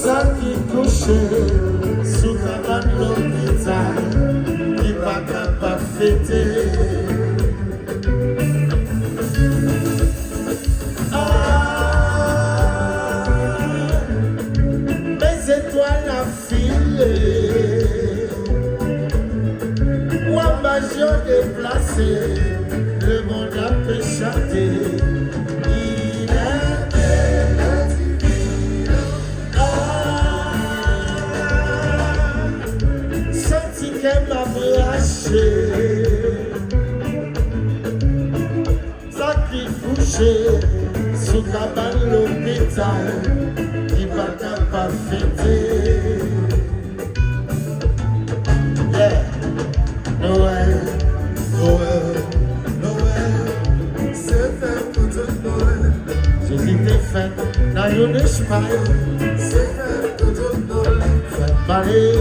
Ça qui couche sous cabane l'hôpital, qui pas capable de fêter. Mes étoiles à filer, moi major déplacé, le monde a pu chanter. Qu'elle m'a braché, ça qui couchait sous cabane l'hôpital, qui pas capable de fêter. Yeah, Noël, Noël, Noël, c'est fait pour tout Noël. Jésus t'es fait dans une espagne, c'est fait pour tout Noël. Fait parler.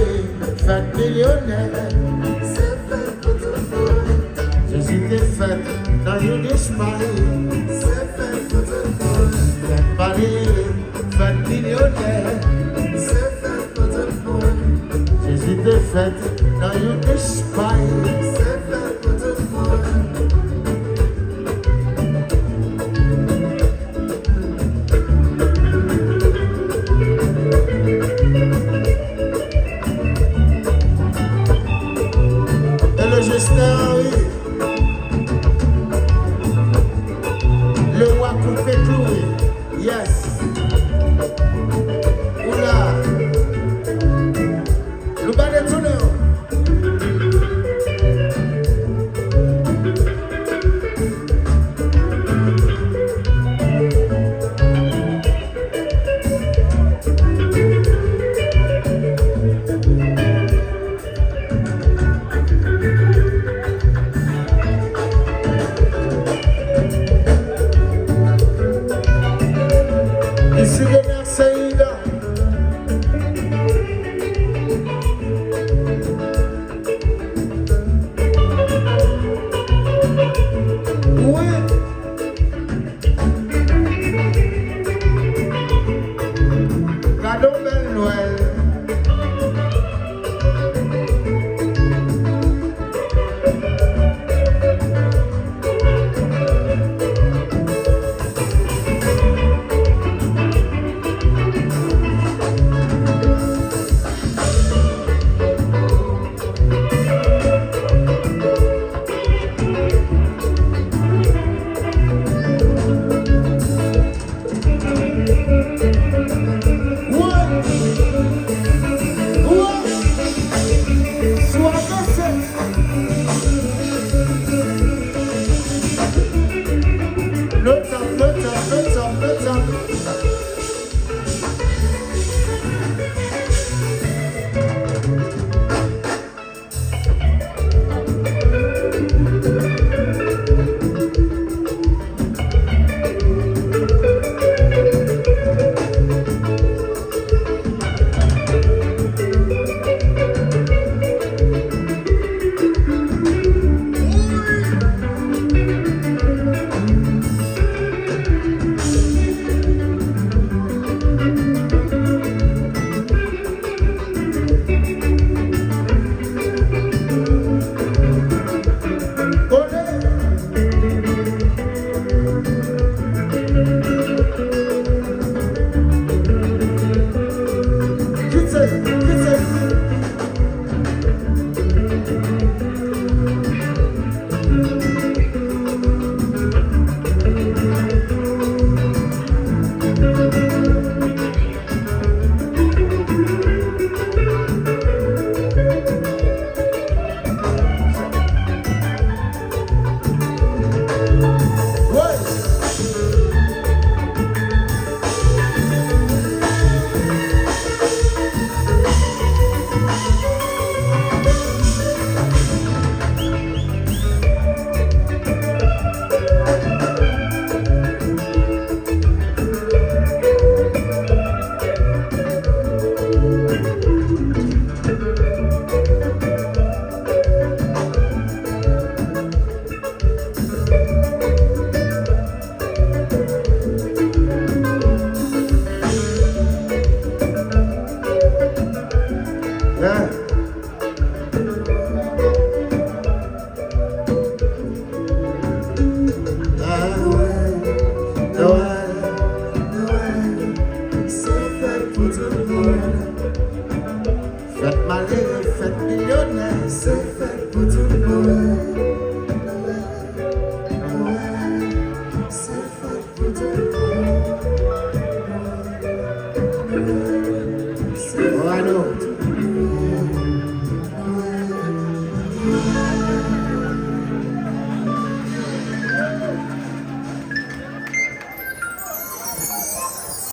Fête millionnaire, c'est fait pour tout le monde. Jésus t'es fait dans une Espagne, c'est fait pour tout le monde. Fête Paris, fête millionnaire, c'est fait pour tout le monde. Jésus t'es fait dans une Espagne, c'est fait pour tout le monde. Le roi coupé cloué, yes. Oula, le bas de tourneur. Ici le maire Saïda. Oui. Cadeau Belle Noël. What? Yeah.